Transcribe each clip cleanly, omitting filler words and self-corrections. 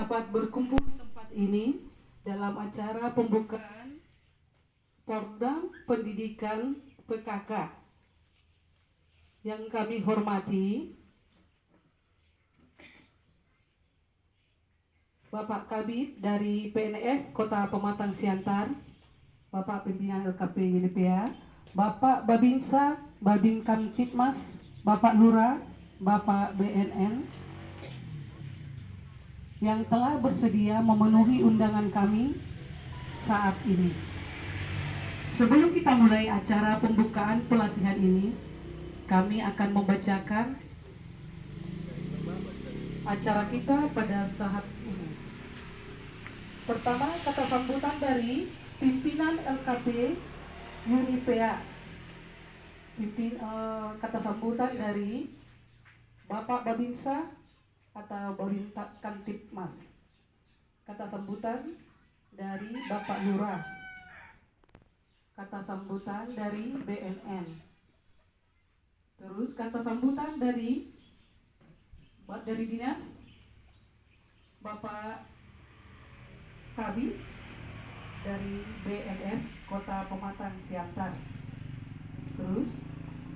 dapat berkumpul di tempat ini dalam acara pembukaan Program Pendidikan PKK. Yang kami hormati Bapak Kabid dari PNF Kota Pematang Siantar, Bapak Pimpinan LKP YLPA, Bapak Babinsa, Babin Kamtipmas, Bapak Lura, Bapak BNN, yang telah bersedia memenuhi undangan kami saat ini. Sebelum kita mulai acara pembukaan pelatihan ini, kami akan membacakan acara kita pada saat ini. Pertama, kata sambutan dari pimpinan LKP YLPA. Kata sambutan dari Bapak Babinsa atau Babin Kamtipmas. Kata sambutan dari Bapak Lurah. Kata sambutan dari BNN. Terus kata sambutan dari dinas Bapak Kabid dari BNF Kota Pematang Siantar. Terus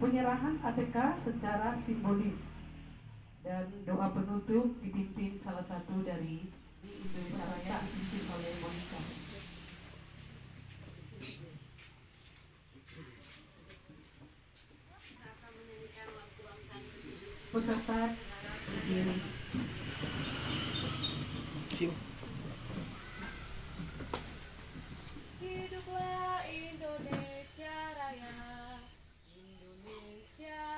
penyerahan ATK secara simbolis dan doa penutup dipimpin salah satu dari Indonesia Raya, dipimpin oleh Monica. Peserta berdiri. Hiduplah Indonesia Raya, Indonesia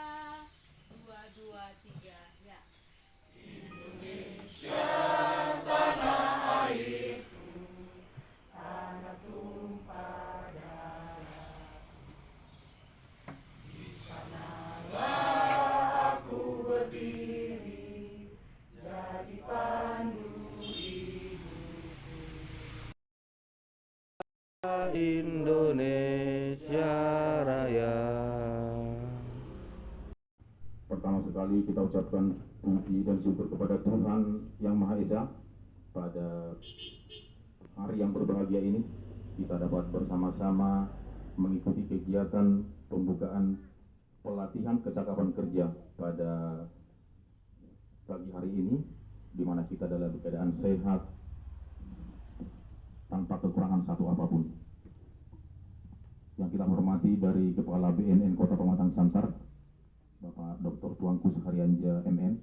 223 ya. Indonesia tanah airku, tanah tumpah darah. Di sanalah aku berdiri, jadi pandu Indonesia Raya. Pertama sekali kita ucapkan puji dan syukur kepada Tuhan Yang Maha Esa. Pada hari yang berbahagia ini kita dapat bersama-sama mengikuti kegiatan pembukaan pelatihan kecakapan kerja pada pagi hari ini, di mana kita dalam keadaan sehat tanpa kekurangan satu apapun. Yang kita hormati dari Kepala BNN Kota Pematang Siantar, Bapak Dr. Tuanku Saharianja MN,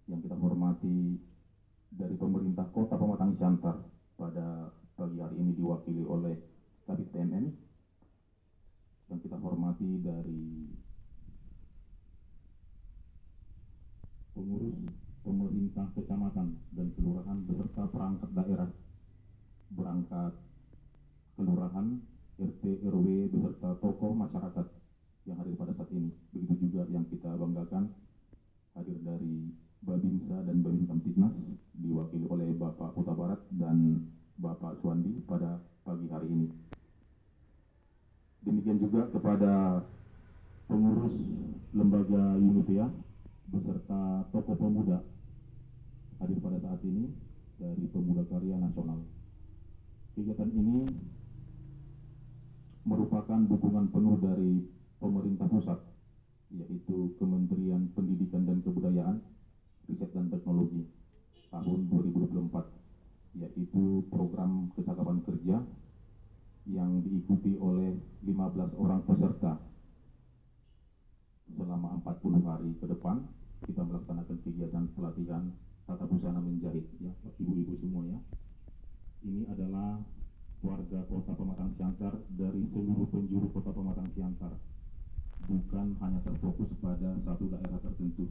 yang kita hormati dari pemerintah Kota Pematang Siantar pada pagi hari ini diwakili oleh Kabid PMN, yang kita hormati dari pengurus pemerintah kecamatan dan kelurahan beserta perangkat daerah, berangkat kelurahan, RT, RW beserta tokoh masyarakat yang hadir pada saat ini. Begitu juga yang kita banggakan hadir dari Babinsa dan Babin Kamtipmas diwakili oleh Bapak Kota Barat dan Bapak Suwandi pada pagi hari ini. Demikian juga kepada pengurus lembaga YLPA beserta tokoh pemuda hadir pada saat ini dari Pemuda Karya Nasional. Kegiatan ini merupakan dukungan penuh dari pemerintah pusat, yaitu Kementerian Pendidikan dan Kebudayaan, Riset dan Teknologi tahun 2024, yaitu program kecakapan kerja yang diikuti oleh 15 orang peserta. Selama 40 hari ke depan kita melaksanakan kegiatan pelatihan tata busana menjahit, ya ibu-ibu semua ya. Ini adalah warga Kota Pematang Siantar dari seluruh penjuru Kota Pematang Siantar, bukan hanya terfokus pada satu daerah tertentu.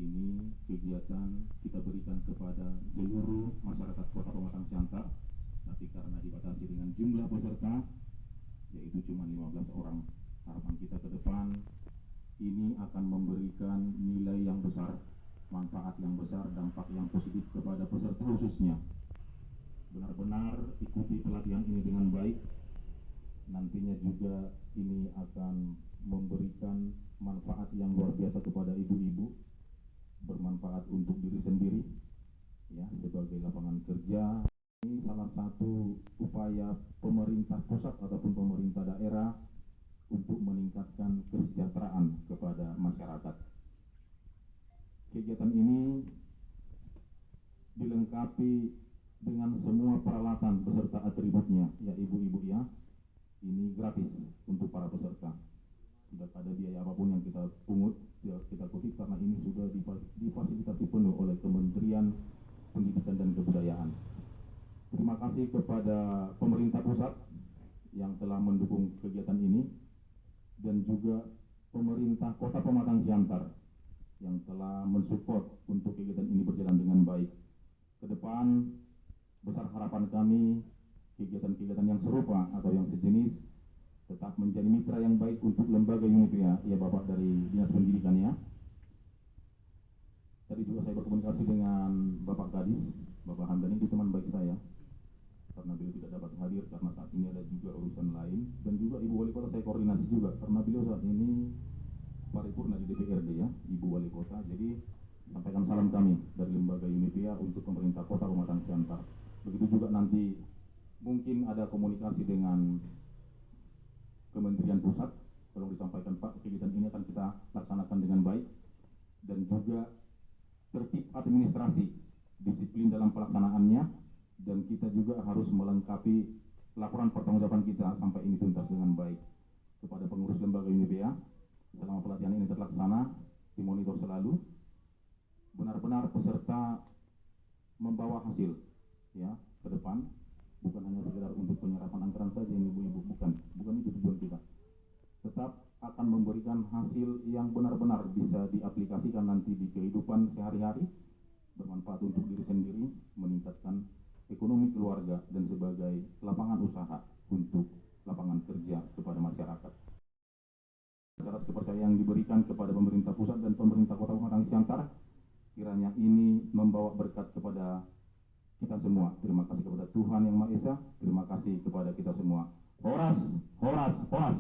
Ini kegiatan kita berikan kepada seluruh masyarakat Kota Pematang Siantar, tapi karena dibatasi dengan jumlah peserta, yaitu cuma 15 orang. Harapan kita ke depan, ini akan memberikan nilai yang besar, manfaat yang besar, dampak yang positif kepada peserta khususnya. Benar-benar ikuti pelatihan ini dengan baik. Nantinya juga ini akan memberikan manfaat yang luar biasa kepada ibu-ibu, bermanfaat untuk diri sendiri, ya sebagai lapangan kerja. Ini salah satu upaya pemerintah pusat ataupun pemerintah daerah untuk meningkatkan kesejahteraan kepada masyarakat. Kegiatan ini dilengkapi dengan semua peralatan beserta atributnya, ya ibu-ibu ya. Ini gratis untuk para peserta. Tidak ada biaya apapun yang kita pungut, kita kutip, karena ini sudah difasilitasi penuh oleh Kementerian Pendidikan dan Kebudayaan. Terima kasih kepada pemerintah pusat yang telah mendukung kegiatan ini dan juga pemerintah Kota Pematang Siantar yang telah mensupport untuk kegiatan ini berjalan dengan baik. Ke depan, besar harapan kami kegiatan-kegiatan yang serupa atau yang sejenis tetap menjadi mitra yang baik untuk lembaga Unipea, ya Bapak dari Dinas Pendidikan ya. Tadi juga saya berkomunikasi dengan Bapak Kadis, Bapak Hamdani, itu teman baik saya, karena beliau tidak dapat hadir karena saat ini ada juga urusan lain, dan juga Ibu Wali Kota saya koordinasi juga karena beliau saat ini paripurna di DPRD ya, Ibu Wali Kota. Jadi sampaikan salam kami dari lembaga Unipea untuk pemerintah Kota Pematang Siantar. Begitu juga nanti mungkin ada komunikasi dengan Kementerian Pusat, tolong disampaikan Pak, kegiatan ini akan kita laksanakan dengan baik, dan juga tertib administrasi, disiplin dalam pelaksanaannya, dan kita juga harus melengkapi laporan pertanggungjawaban kita sampai ini tuntas dengan baik. Kepada pengurus lembaga Unipea, selama pelatihan ini terlaksana, dimonitor selalu, benar-benar peserta membawa hasil ya ke depan, bukan hanya sekedar untuk penyerapan anggaran saja ini ibu-ibu, bukan itu tujuan kita. Tetap akan memberikan hasil yang benar-benar bisa diaplikasikan nanti di kehidupan sehari-hari, bermanfaat untuk diri sendiri, meningkatkan ekonomi keluarga, dan sebagai lapangan usaha untuk lapangan kerja kepada masyarakat. Atas kepercayaan yang diberikan kepada pemerintah pusat dan pemerintah Kota Pematang Siantar, kiranya ini membawa berkat kepada kita semua. Terima kasih kepada Tuhan Yang Maha Esa, terima kasih kepada kita semua. Horas, horas, horas.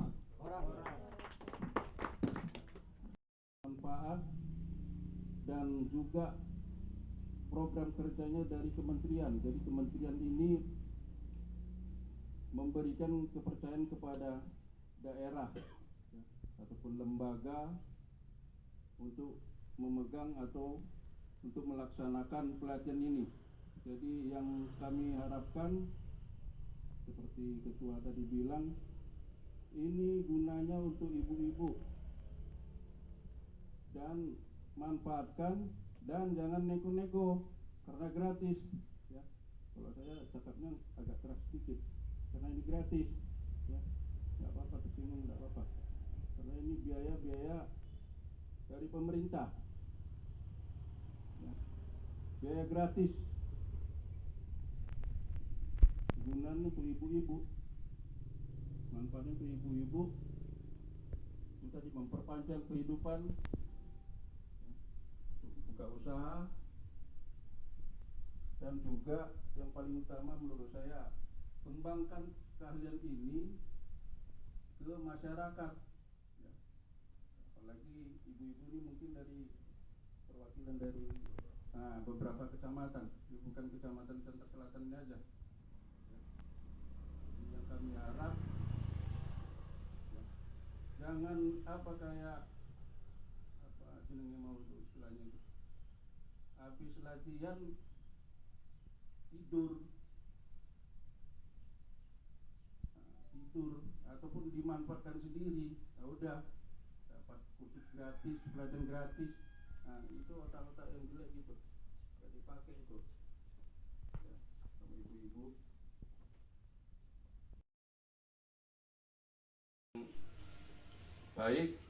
Manfaat dan juga program kerjanya dari kementerian. Jadi kementerian ini memberikan kepercayaan kepada daerah ya, ataupun lembaga untuk memegang atau untuk melaksanakan pelatihan ini. Jadi yang kami harapkan, seperti ketua tadi bilang, ini gunanya untuk ibu-ibu, dan manfaatkan, dan jangan nego-nego karena gratis ya. Kalau saya cakapnya agak keras sedikit karena ini gratis ya, nggak apa-apa, tersinggung nggak apa-apa, karena ini biaya dari pemerintah ya. Biaya gratis, gunanya untuk ibu-ibu, manfaatnya untuk ibu-ibu, itu tadi memperpanjang kehidupan, buka usaha, dan juga yang paling utama menurut saya, kembangkan keahlian ini ke masyarakat ya. Apalagi ibu-ibu ini mungkin dari perwakilan dari beberapa kecamatan, bukan kecamatan Siantar Selatan ini aja ya. Jadi yang kami harap ya, jangan kayak jenenge mau itu istilahnya itu, habis latihan tidur ataupun dimanfaatkan sendiri, ya udah dapat kursus gratis, pelatihan gratis, itu otak-otak yang jelek gitu, gak dipakai itu ya, sama ibu-ibu. Baik,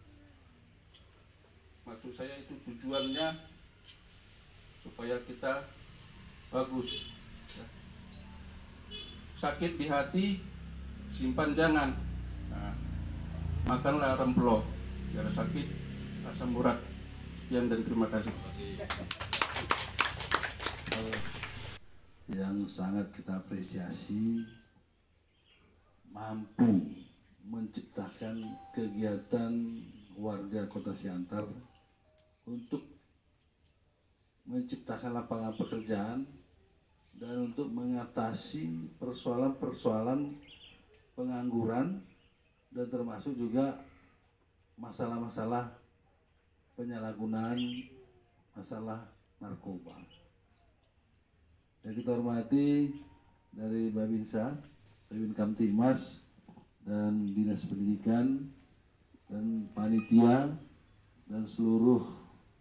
maksud saya itu tujuannya supaya kita bagus ya. Sakit di hati simpan jangan, makanlah remplo biar sakit asam urat. Sekian dan terima kasih. Yang sangat kita apresiasi, mampu menciptakan kegiatan warga Kota Siantar untuk menciptakan lapangan pekerjaan dan untuk mengatasi persoalan-persoalan pengangguran dan termasuk juga masalah-masalah penyalahgunaan masalah narkoba. Yang kita hormati dari Babinsa, Babin Kamtibmas dan Dinas Pendidikan dan panitia dan seluruh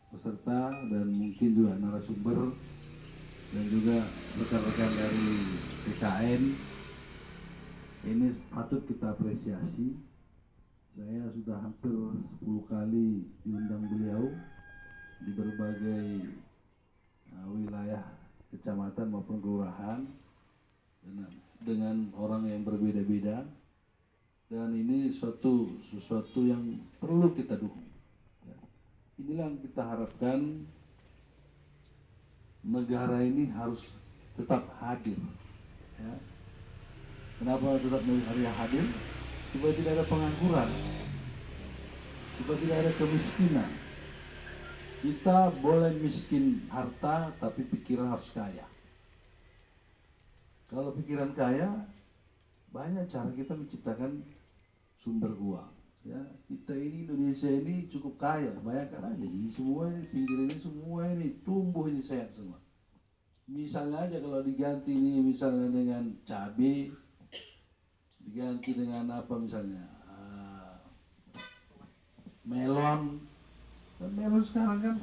peserta dan mungkin juga narasumber dan juga rekan-rekan dari PKN, ini patut kita apresiasi. Saya sudah hampir 10 kali diundang beliau di berbagai wilayah kecamatan maupun kelurahan dengan orang yang berbeda-beda, dan ini sesuatu yang perlu kita dukung. Inilah yang kita harapkan, negara ini harus tetap hadir. Ya. Kenapa tetap hadir? Supaya tidak ada pengangguran, supaya tidak ada kemiskinan. Kita boleh miskin harta, tapi pikiran harus kaya. Kalau pikiran kaya, banyak cara kita menciptakan sumber uang. Ya, kita ini Indonesia ini cukup kaya, bayangkan aja ini semua ini pinggir ini semua ini tumbuh ini sehat semua. Misalnya aja kalau diganti ini misalnya dengan cabai, diganti dengan apa misalnya melon, dan melon sekarang kan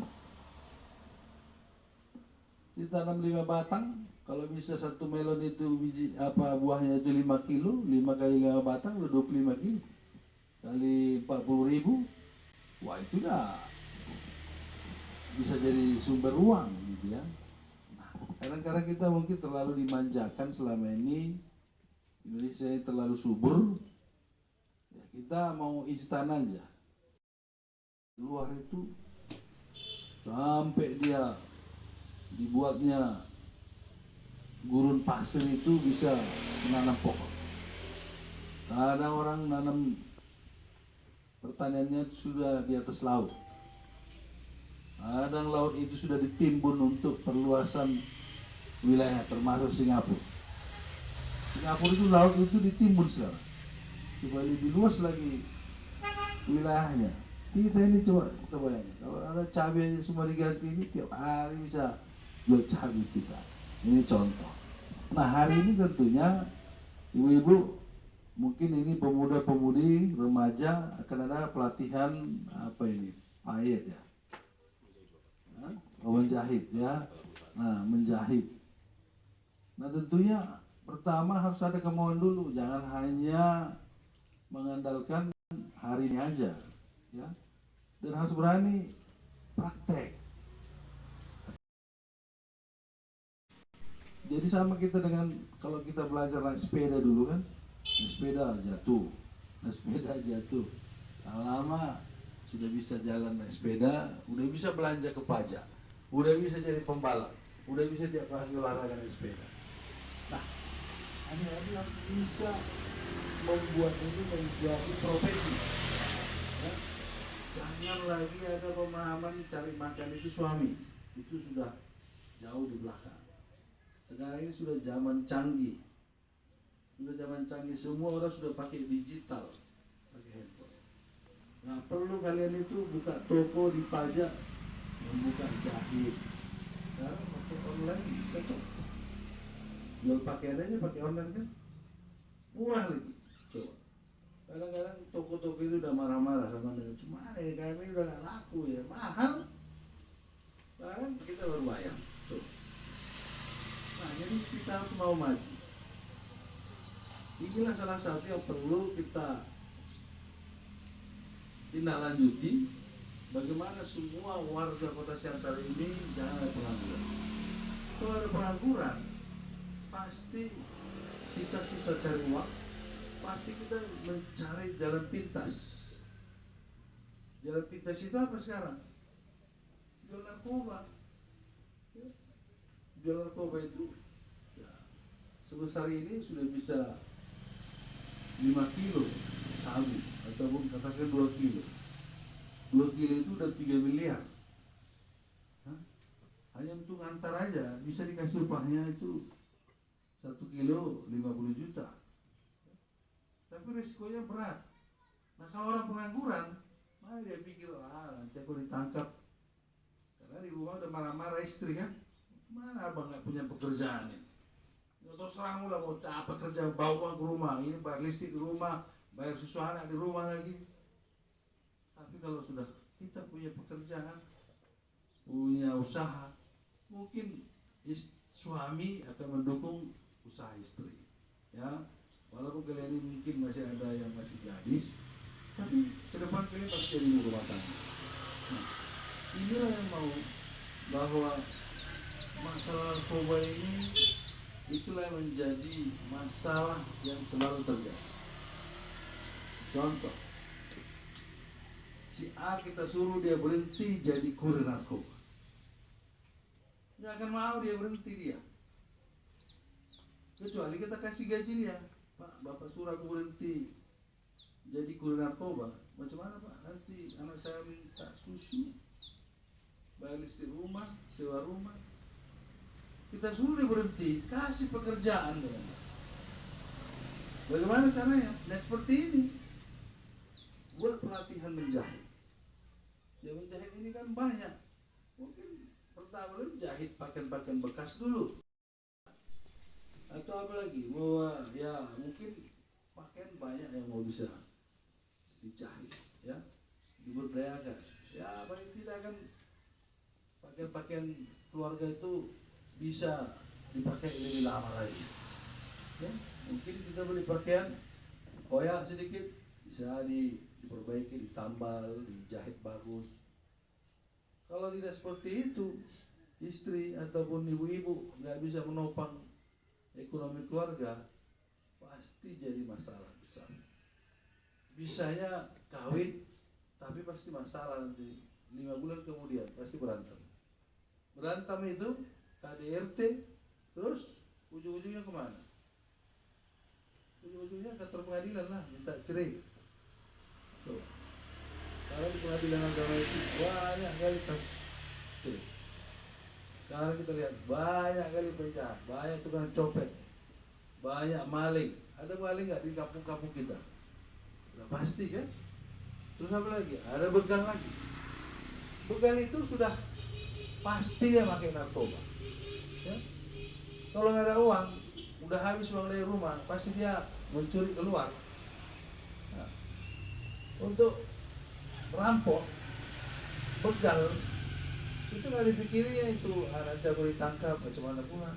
ditanam 5 batang, kalau bisa satu melon itu biji buahnya itu 5 kilo, 5 kali 5 batang udah 25 kilo. Kali 40.000, wah itu dah bisa jadi sumber uang gitu ya. Nah, kadang-kadang kita mungkin terlalu dimanjakan selama ini, Indonesia ini terlalu subur, ya kita mau instan aja. Luar itu sampai dia dibuatnya gurun pasir itu bisa menanam pohon. Ada orang nanam pertaniannya sudah di atas laut. Kadang laut itu sudah ditimbun untuk perluasan wilayah termasuk Singapura. Singapura itu laut itu ditimbun sekarang supaya lebih luas lagi wilayahnya. Kita ini coba kita bayangkan, kalau ada cabai semua diganti ini tiap hari bisa jual cabai kita. Ini contoh. Nah hari ini tentunya ibu-ibu, mungkin ini pemuda-pemudi remaja akan ada pelatihan apa ini, payet ya, menjahit ya. Nah menjahit. Nah tentunya pertama harus ada kemauan dulu, jangan hanya mengandalkan hari ini aja, ya. Dan harus berani praktek. Jadi sama kita dengan kalau kita belajar naik sepeda dulu kan. Naik sepeda jatuh. Lama-lama sudah bisa jalan naik sepeda, udah bisa belanja ke pajak, udah bisa jadi pembalap, udah bisa tiap hari olahraga naik sepeda. Nah, adik-adik harus bisa membuat ini menjadi profesi. Ya? Jangan lagi ada pemahaman cari makan itu suami, itu sudah jauh di belakang. Sekarang ini sudah zaman canggih. Sudah zaman canggih, semua orang sudah pakai digital, pakai handphone. Nah perlu kalian itu buka toko di pajak, membuka jahit. Sekarang pakai online bisa kok. Jual pakaian aja pakai online kan, murah lagi. Coba. Kadang-kadang toko-toko itu udah marah-marah sama dengan cuma kami udah gak laku ya, mahal. Sekarang kita baru bayar. Coba. Nah jadi kita harus mau maju. Inilah salah satu yang perlu kita tindak lanjuti. Bagaimana semua warga Kota Siantar ini jangan ada pengangguran. Kalau ada pengangguran, pasti kita susah cari uang, pasti kita mencari jalan pintas. Jalan pintas itu apa sekarang? Jual narkoba. Jual narkoba itu ya, sebesar ini sudah bisa 5 kilo sabu ataupun katakan 2 kilo. 2 kilo itu udah 3 miliar. Hah? hanya untuk antar aja bisa dikasih upahnya itu 1 kilo 50 juta. Tapi risikonya berat. Nah kalau orang pengangguran, mana dia pikir, nanti aku ditangkap. Karena di rumah udah marah-marah istri kan. Mana abang gak punya pekerjaan ya? Ya terus serang lah mau apa kerja, bawa uang ke rumah, ini bayar listrik di rumah, bayar susu anak di rumah lagi. Tapi kalau sudah kita punya pekerjaan, punya usaha, mungkin suami akan mendukung usaha istri. Ya, walaupun kalian ini mungkin masih ada yang masih gadis, tapi ke depan kalian pasti jadi ibu rumah tangga. Nah, inilah yang mau bahwa masalah narkoba ini itulah yang menjadi masalah yang selalu terjadi. Contoh, si A kita suruh dia berhenti jadi kurir narkoba, nggak akan mau dia berhenti dia. Kecuali kita kasih gaji dia, Pak, Bapak suruh aku berhenti jadi kurir narkoba. Macam mana Pak? Nanti anak saya minta susu, bayar listrik rumah, sewa rumah. Kita suruh dia berhenti, kasih pekerjaan. Bagaimana caranya? Nah seperti ini. Buat pelatihan menjahit. Ya menjahit ini kan banyak. Mungkin pertama lu jahit pakaian-pakaian bekas dulu. Atau apa lagi? Bahwa ya mungkin pakaian banyak yang mau bisa dijahit, ya, diberdayakan. Ya paling tidak kan pakaian-pakaian keluarga itu bisa dipakai lebih lama lagi. Ya, mungkin kita beli pakaian koyak sedikit bisa diperbaiki, ditambal, dijahit bagus. Kalau tidak seperti itu, istri ataupun ibu-ibu nggak bisa menopang ekonomi keluarga, pasti jadi masalah besar. Bisanya kawin, tapi pasti masalah nanti 5 bulan kemudian pasti berantem. Berantem itu KDRT, terus ujung-ujungnya kemana? Ujung-ujungnya ke pengadilan lah, minta cerai. Tuh. Kalau di pengadilan agama itu banyak kali kasus cerai. Sekarang kita lihat banyak kali penjahat, banyak tukang copet, banyak maling. Ada maling nggak di kampung-kampung kita? Udah pasti kan? Terus apa lagi? Ada begal lagi. Begal itu sudah pasti dia pakai narkoba. Ya? Kalau nggak ada uang, udah habis uang dari rumah, pasti dia mencuri keluar. Nah, untuk merampok, begal, itu nggak dipikirin itu nanti aku ditangkap, macam mana pula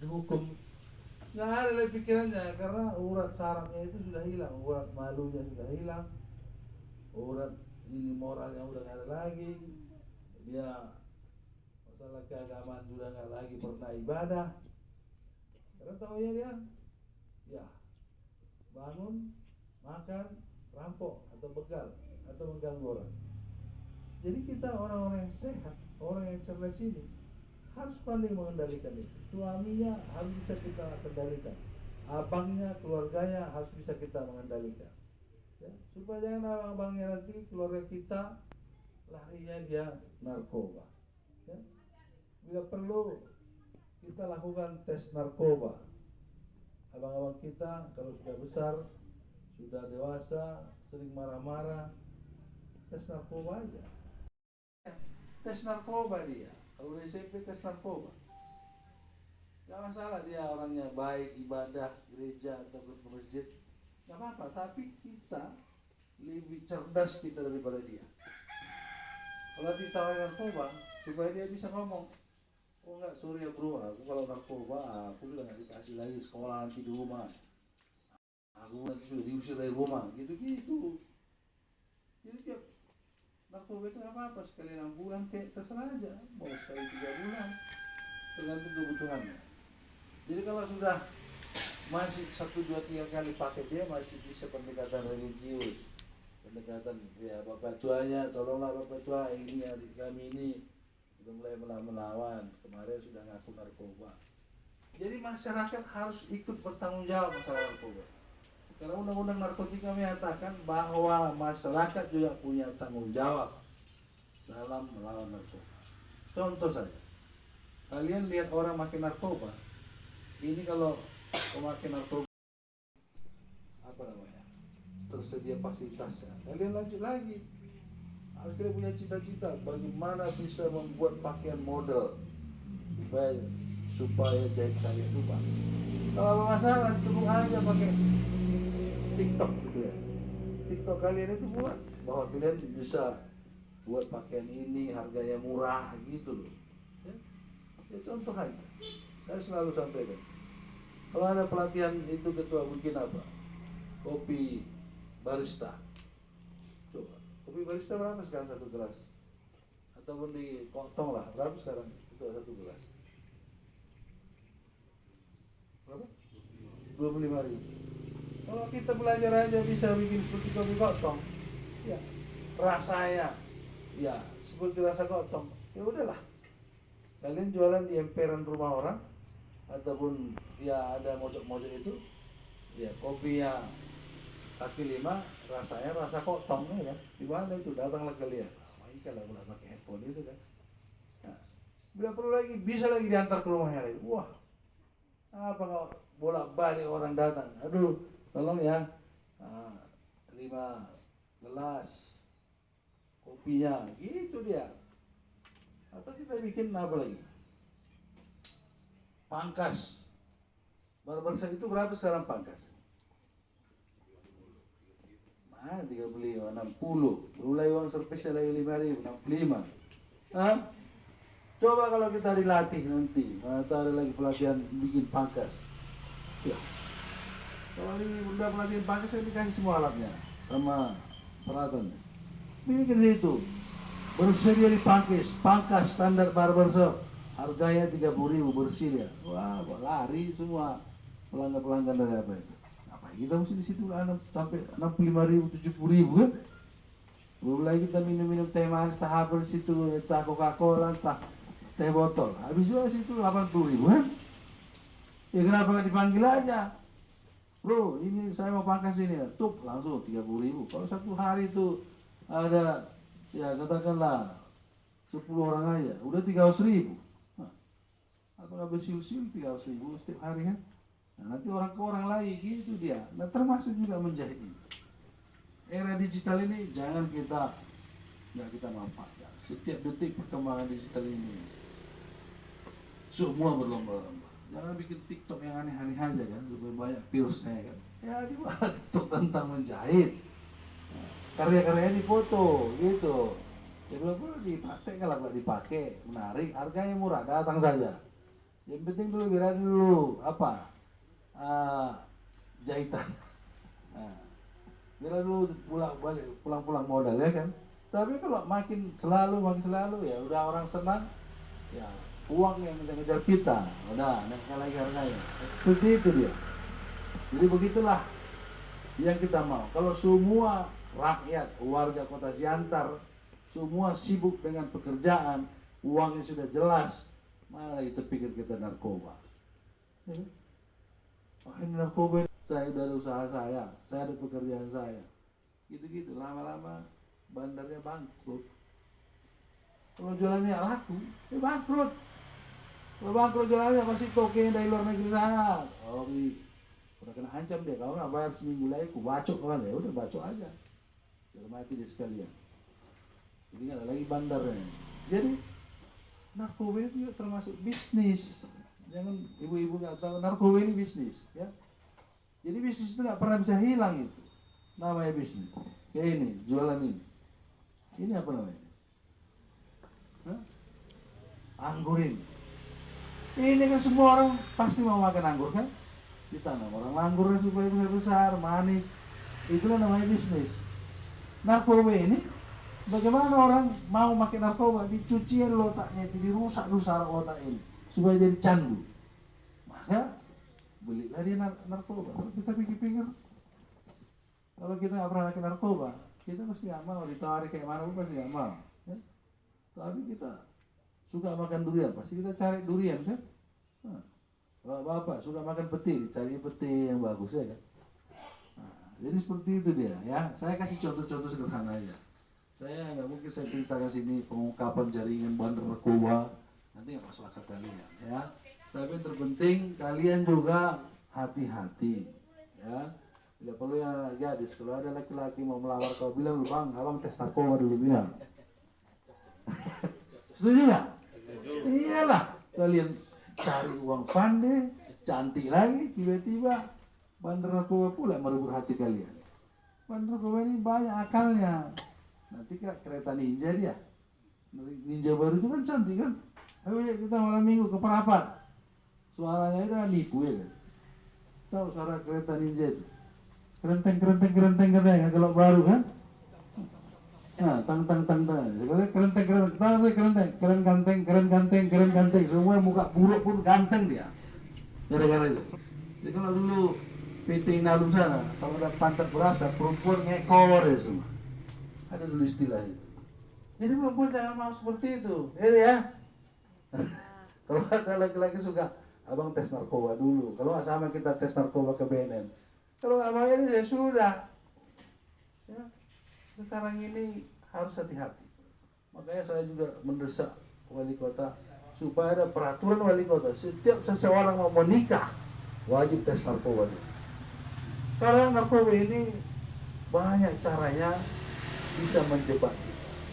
dihukum. Nggak ada lagi pikirannya, karena urat sarafnya itu sudah hilang, urat malunya sudah hilang, urat ini moralnya udah nggak ada lagi. Dia masalah keagamaan sudah nggak lagi pernah ibadah. Karena tahu dia ya bangun, makan, rampok atau begal atau mengganggu orang. Jadi kita orang-orang yang sehat, orang yang cerdas ini harus pandai mengendalikan itu. Suaminya harus bisa kita kendalikan, abangnya, keluarganya harus bisa kita mengendalikan, ya, supaya jangan abang-abangnya nanti keluarga kita larinya dia narkoba. Ya. Bila perlu kita lakukan tes narkoba. Abang-abang kita kalau sudah besar, sudah dewasa, sering marah-marah, tes narkoba aja. Tes narkoba dia. Kalau di SMP tes narkoba. Gak masalah dia orangnya baik, ibadah, gereja atau ke masjid. Gak apa-apa, tapi kita lebih cerdas kita daripada dia. Kalau ditawarin narkoba, supaya dia bisa ngomong, oh enggak, sorry ya bro, aku kalau narkoba, aku sudah gak dikasih lagi sekolah nanti di rumah. Aku nanti sudah diusir dari rumah, gitu-gitu. Jadi tiap narkoba itu apa-apa, sekali 6 bulan, kayak terserah aja, mau sekali 3 bulan, tergantung kebutuhannya. Jadi kalau sudah masih 1, 2, 3 kali pakai, dia masih bisa pendekatan religius, pendekatan ya bapak tuanya, tolonglah bapak tua, ini adik kami ini sudah mulai melawan, kemarin sudah ngaku narkoba. Jadi masyarakat harus ikut bertanggung jawab masalah narkoba. Karena undang-undang narkotika menyatakan bahwa masyarakat juga punya tanggung jawab dalam melawan narkoba. Contoh saja, kalian lihat orang makin narkoba, ini kalau pemakai narkoba apa namanya, tersedia fasilitasnya, kalian lanjut lagi. Harus kalian punya cita-cita bagaimana bisa membuat pakaian model supaya jahit kalian lupa. Kalau apa masalah, cukup aja pakai TikTok gitu ya. TikTok kalian itu buat bahwa kalian bisa buat pakaian ini harganya murah gitu loh. Ya contoh aja. Saya selalu sampaikan. Kalau ada pelatihan itu ketua bikin apa? Kopi barista. Coba. Kopi barista berapa sekarang satu gelas? Ataupun di Kotong lah, berapa sekarang itu satu gelas? Berapa? 25.000. Kalau kita belajar aja bisa bikin seperti kopi Kotong, ya rasanya, ya seperti rasa Kotong, ya udahlah. Kalian jualan di emperan rumah orang, ataupun ya ada mojok-mojok itu, ya kopinya kaki 5, rasanya rasa Kotong ya. Di mana itu? Datanglah kalian. Kalau boleh pakai handphone itu kan. Nah, bila perlu lagi bisa lagi diantar ke rumahnya lagi. Wah, apa kalau bolak-balik orang datang? Aduh, tolong ya, 5 gelas kopinya, gitu dia. Atau kita bikin apa lagi? Pangkas. Barbershop itu berapa sekarang pangkas? 30, 60. Mulai uang spesial lagi 5.000, 65. Hah? Coba kalau kita dilatih nanti, atau ada lagi pelatihan bikin pangkas. Ya. Kalau ini udah pelatihan pangkas, saya dikasih semua alatnya sama peralatannya. Bikin situ. Bersedia dipangkas, pangkas standar barbershop. Harganya 30.000 bersih ya. Wah, lari semua pelanggan-pelanggan dari apa itu. Kita mesti di situ sampai 65.000, 70.000 kan. Belum lagi kita minum teh manis, teh apa di situ, entah Coca-Cola, entah teh botol. Habis juga situ 80.000 kan. Ya kenapa nggak dipanggil aja? Bro, ini saya mau pangkas ini ya. Tuh langsung 30.000. Kalau satu hari itu ada ya katakanlah 10 orang aja, udah 300.000. Nah, apa nggak bersiul-siul 300.000 setiap hari kan? Nah, nanti orang ke orang lagi gitu dia. Nah, termasuk juga menjahit ini. Era digital ini jangan kita manfaatkan. Setiap detik perkembangan digital ini semua berlomba-lomba. Jangan bikin TikTok yang aneh-aneh aja kan, supaya banyak views-nya kan. Ya dibuat TikTok tentang menjahit. Nah, karya-karyanya dipoto gitu. Ya belum perlu dipakai, kalau nggak dipakai menarik, harganya murah, datang saja. Yang penting dulu biar dulu apa? Jahitan. Nah, biar dulu pulang-pulang modal ya kan. Tapi kalau makin selalu ya udah orang senang, ya uang yang ngejar kita, udah naikkan lagi harganya. Seperti itu dia. Jadi begitulah yang kita mau. Kalau semua rakyat, warga Kota Siantar, semua sibuk dengan pekerjaan, uangnya sudah jelas, mana lagi terpikir kita narkoba. Ya. Ini narkoba, saya udah ada usaha saya ada pekerjaan saya. Gitu-gitu, lama-lama bandarnya bangkrut. Kalau jualannya laku, ya bangkrut. Kalau bangkrut jualannya pasti toke dari luar negeri sana. Oh, udah kena ancam dia, kalau nggak bayar seminggu lagi, aku bacok kan ya, udah bacok aja. Biar mati dia sekalian. Jadi nggak ada lagi bandarnya. Jadi narkoba itu juga termasuk bisnis. Jangan ibu-ibu nggak tahu narkoba ini bisnis, ya. Jadi bisnis itu nggak pernah bisa hilang itu. Namanya bisnis. Kayak ini, jualan ini. Ini apa namanya? Hah? Anggur ini. Ini kan semua orang pasti mau makan anggur kan? Ditanam orang anggurnya supaya besar, manis. Itulah namanya bisnis. Narkoba ini, bagaimana orang mau makan narkoba? Dicuci otaknya, dirusak otak ini supaya jadi candu. Maka belilah dia narkoba. Kalau kita pikir-pikir, kalau kita nggak pernah makan narkoba, kita pasti nggak mau. Ditarik kayak mana pun pasti nggak mau. Ya? Tapi kita suka makan durian, pasti kita cari durian kan. Nah, bapak suka makan peti, cari peti yang bagus ya kan. Nah, jadi seperti itu dia ya. Saya kasih contoh-contoh sederhana aja. Saya nggak mungkin saya ceritakan sini pengungkapan jaringan bandar narkoba, nanti nggak masuk akal kalian ya. Tapi yang terpenting kalian juga hati-hati ya. Tidak perlu yang gadis, kalau ada laki-laki mau melamar kau bilang lu bang, abang tes narkoba dulu bilang. Setuju nggak? Iyalah, kalian cari uang pandai, cantik lagi, tiba-tiba bandar narkoba pula merebut hati kalian. Bandar narkoba ini banyak akalnya. Nanti kira kereta ninja dia. Ninja baru itu kan cantik kan? Ayo kita malam minggu ke Parapat. Suaranya itu kan nipu ya kan? Tahu suara kereta ninja itu? Kerenteng kalau baru kan? Nah, tang. Kerenteng, tahu saya kerenteng, keren ganteng, semua muka buruk pun ganteng dia. Gara-gara itu. Jadi kalau dulu PT Inalum sana, kalau ada pantat berasa, perempuan ngekor ya semua. Ada dulu istilah itu. Jadi perempuan jangan mau seperti itu, ya. Kalau ada laki-laki suka, abang tes narkoba dulu. Kalau nggak sama kita tes narkoba ke BNN. Kalau nggak mau ini ya sudah. Ya. Sekarang ini harus hati-hati. Makanya saya juga mendesak wali kota supaya ada peraturan wali kota. Setiap seseorang mau menikah wajib tes narkoba dulu. Karena narkoba ini banyak caranya bisa menjebak.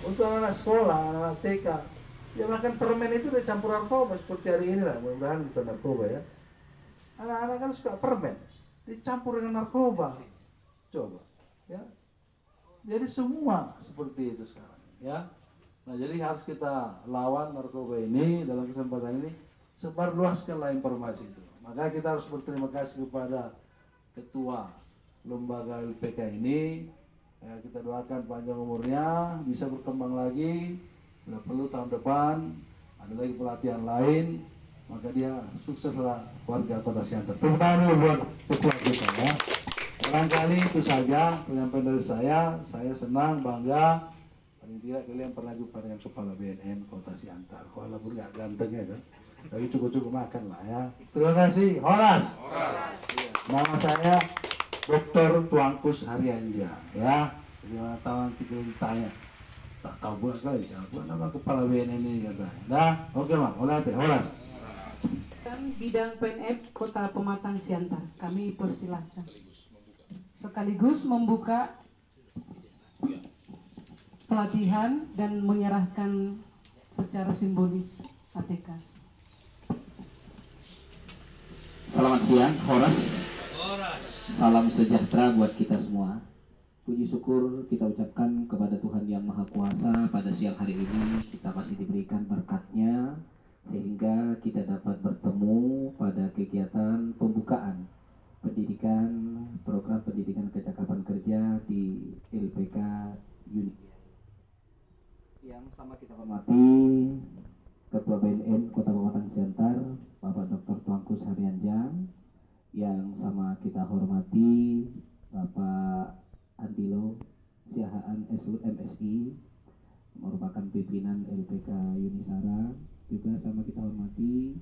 Untuk anak sekolah, anak TK, ya makan permen itu udah campur narkoba seperti hari ini lah. Mudah-mudahan bukan narkoba ya. Anak-anak kan suka permen, dicampur dengan narkoba. Coba, ya. Jadi semua seperti itu sekarang, ya. Nah jadi harus kita lawan narkoba ini dalam kesempatan ini, sebarluaskanlah informasi itu. Maka kita harus berterima kasih kepada ketua lembaga LPK ini. Ya, kita doakan panjang umurnya, bisa berkembang lagi. Bila perlu tahun depan ada lagi pelatihan lain, maka dia sukseslah warga Kota Siantar. Tepuk tangan dulu buat ketua kita ya. Barangkali itu saja penyampaian dari saya senang, bangga. Paling tidak kalian pernah jumpa dengan kepala BNN Kota Siantar. Walaupun nggak ganteng ya kan, tapi cukup-cukup makan lah ya. Terima kasih. Horas. Nama saya Dr. Tuankus Haryanja ya. Gimana tahu nanti kita ditanya, tak tahu buat kali siapa nama kepala BNN ini katanya. Nah, oke mak, horas. Bidang PNF Kota Pematang Siantar, kami persilahkan. Sekaligus membuka pelatihan dan menyerahkan secara simbolis ATK. Selamat siang, Horas. Salam sejahtera buat kita semua. Puji syukur kita ucapkan kepada Tuhan Yang Maha Kuasa pada siang hari ini kita masih diberikan berkat-Nya sehingga kita dapat bertemu pada kegiatan pembukaan pendidikan program pendidikan kecakapan kerja di LPK Unipea. Yang sama kita hormati Ketua BNN Kota Pematang Siantar Bapak Dr. Tuankus Haryanja, yang sama kita hormati Bapak Andilo Siahaan MSI merupakan pimpinan LPK Yunisara. Juga sama kita hormati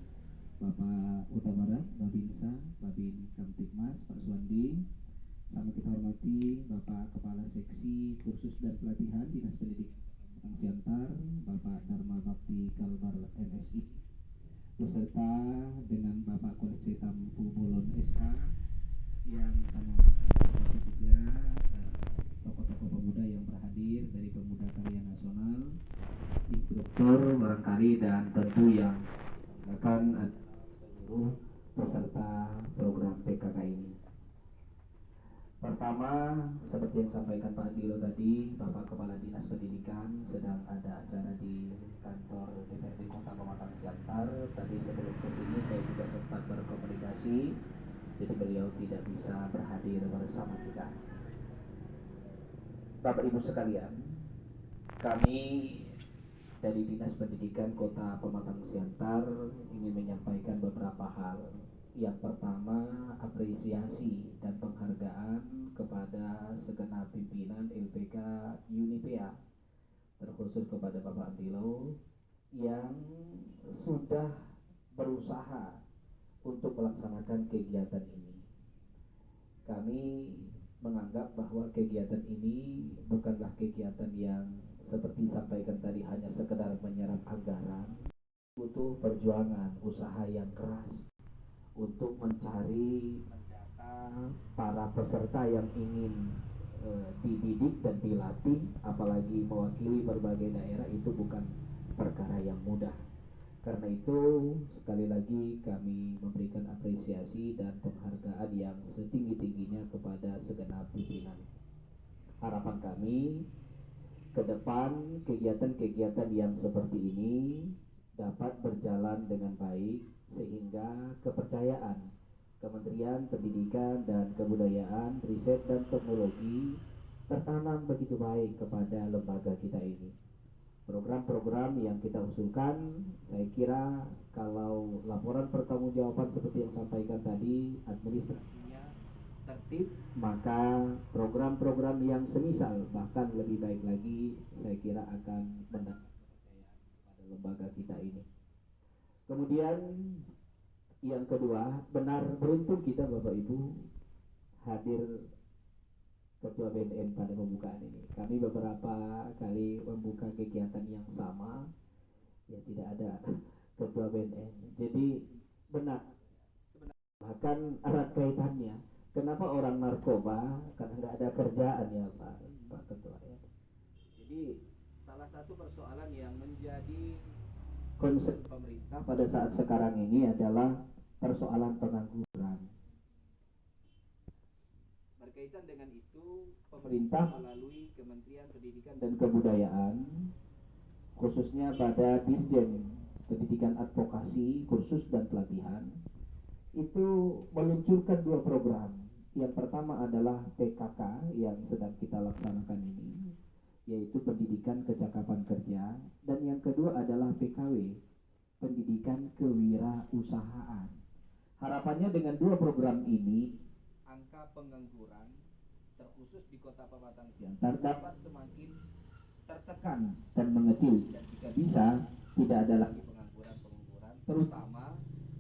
Bapak Huta Barat, Babinsa, Babin Kamtipmas, Pak Suwandi. Sama kita hormati Bapak Kepala Seksi Kursus dan Pelatihan Dinas Pendidikan Pematang Siantar, Bapak Dharma Bakti Kalbar MSI, beserta dengan Bapak Koleksi Tampu Bolon SH, yang sama juga tokoh-tokoh pemuda yang berhadir dari Pemuda Karya Nasional, instruktur barangkali, dan tentu yang akan seluruh peserta program PKK ini. Pertama, seperti yang disampaikan Pak Dilo tadi, Bapak Kepala Dinas Pendidikan sedang ada acara di kantor DPRD Kota Pematang Siantar. Tadi sebelum ke sini saya juga sempat berkomunikasi, jadi beliau tidak bisa berhadir bersama kita. Bapak Ibu sekalian, kami dari Dinas Pendidikan Kota Pematang Siantar ingin menyampaikan beberapa hal. Yang pertama, apresiasi dan penghargaan kepada segenap pimpinan LPK Unipea, terkhusus kepada Bapak Andilo yang sudah berusaha untuk melaksanakan kegiatan ini. Kami menganggap bahwa kegiatan ini bukanlah kegiatan yang seperti disampaikan tadi hanya sekedar menyerap anggaran, butuh perjuangan, usaha yang keras untuk mencari mendata para peserta yang ingin dididik dan dilatih, apalagi mewakili berbagai daerah itu bukan perkara yang mudah. Karena itu sekali lagi kami memberikan apresiasi dan penghargaan yang setinggi-tingginya kepada segenap pimpinan. Harapan kami ke depan kegiatan-kegiatan yang seperti ini dapat berjalan dengan baik sehingga kepercayaan Kementerian Pendidikan dan Kebudayaan, Riset dan Teknologi tertanam begitu baik kepada lembaga kita ini. Program-program yang kita usulkan, saya kira kalau laporan pertanggungjawaban seperti yang sampaikan tadi, administrasinya tertib, maka program-program yang semisal bahkan lebih baik lagi, saya kira akan mendapat kepercayaan pada lembaga kita ini. Kemudian yang kedua, benar beruntung kita Bapak Ibu hadir Ketua BNN pada pembukaan ini. Kami beberapa kali membuka kegiatan yang sama, ya tidak ada Ketua BNN. Jadi benar, bahkan erat kaitannya. Kenapa orang narkoba? Karena nggak ada kerjaan ya Pak Ketua ya. Jadi salah satu persoalan yang menjadi concern pemerintah pada saat sekarang ini adalah persoalan pengangguran. Berkaitan dengan itu, pemerintah melalui Kementerian Pendidikan dan Kebudayaan, khususnya pada Dirjen Pendidikan Advokasi, Kursus dan Pelatihan, itu meluncurkan 2 program. Yang pertama adalah PKK yang sedang kita laksanakan ini, yaitu Pendidikan Kecakapan Kerja, dan yang kedua adalah PKW, Pendidikan Kewirausahaan. Harapannya dengan 2 program ini, angka pengangguran terkhusus di Kota Pematang Siantar dapat semakin tertekan dan mengecil, dan jika bisa tidak ada lagi pengangguran, terutama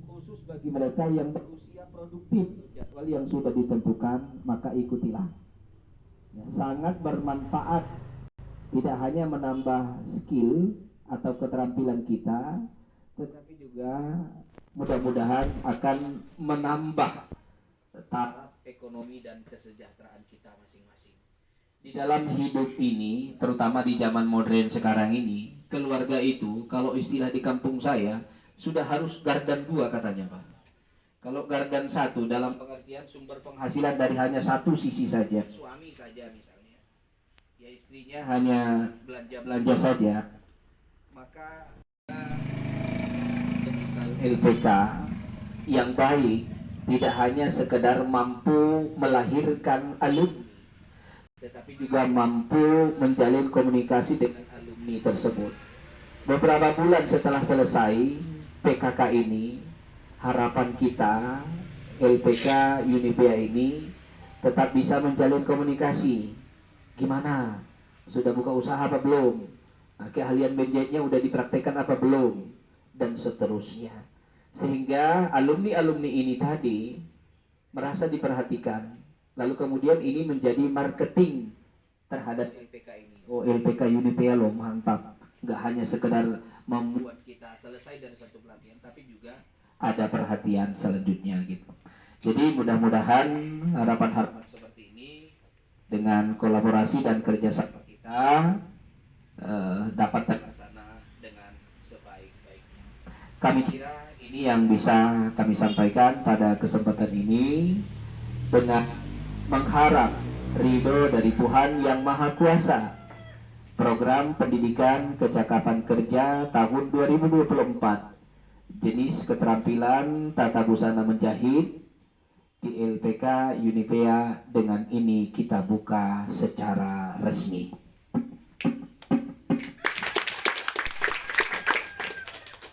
khusus bagi mereka yang berusia produktif. Jadwal yang sudah ditentukan maka ikutilah ya, sangat bermanfaat, tidak hanya menambah skill atau keterampilan kita, tetapi juga mudah-mudahan akan menambah taraf ekonomi dan kesejahteraan kita masing-masing. Di dalam hidup ini, terutama di zaman modern sekarang ini, keluarga itu kalau istilah di kampung saya sudah harus gardan 2 katanya Pak. Kalau gardan 1 dalam pengertian sumber penghasilan dari hanya satu sisi saja, suami saja misalnya, ya istrinya hanya belanja-belanja saja, maka semisal LPK yang baik tidak hanya sekedar mampu melahirkan alumni, tetapi juga mampu menjalin komunikasi dengan alumni tersebut. Beberapa bulan setelah selesai PKK ini, harapan kita LPK Unipea ini tetap bisa menjalin komunikasi. Gimana? Sudah buka usaha apa belum? Nah, keahlian menjahitnya udah dipraktekkan apa belum? Dan seterusnya. Sehingga alumni-alumni ini tadi merasa diperhatikan. Lalu kemudian ini menjadi marketing terhadap LPK ini. Oh, LPK Unipea loh, mantap. Nggak hanya sekedar membuat kita selesai dari satu pelatihan, tapi juga ada perhatian selanjutnya gitu. Jadi mudah-mudahan harapan-harapan seperti ini dengan kolaborasi dan kerjasama kita dapat terlaksana dengan sebaik-baiknya. Kami kira ini yang bisa kami sampaikan pada kesempatan ini, dengan mengharap ridho dari Tuhan Yang Maha Kuasa. Program Pendidikan Kecakapan Kerja tahun 2024, jenis keterampilan tata busana menjahit di LPK Unipea, dengan ini kita buka secara resmi.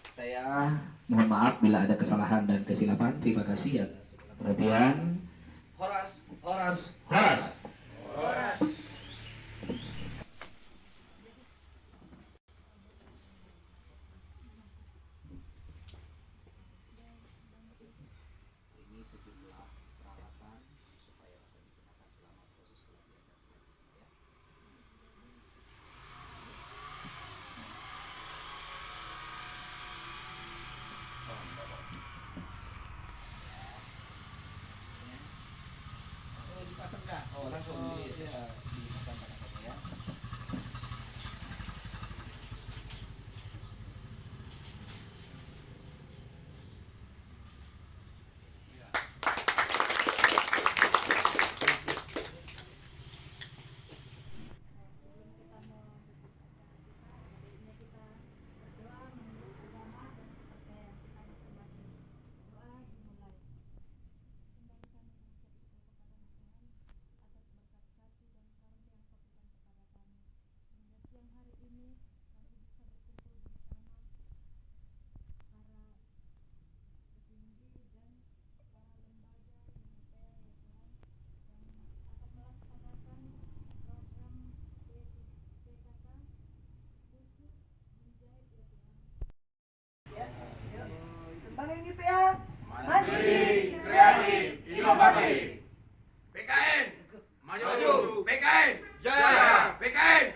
Saya mohon maaf bila ada kesalahan dan kesilapan. Terima kasih atas segala perhatian. Horas, horas, horas. Horas. Ini sejumlah peralatan supaya dapat digunakan selama proses pelatihan dan selanjutnya ya. Bank IPA mandiri, kreatif, inovatif. PKN maju, PKN jaya, PKN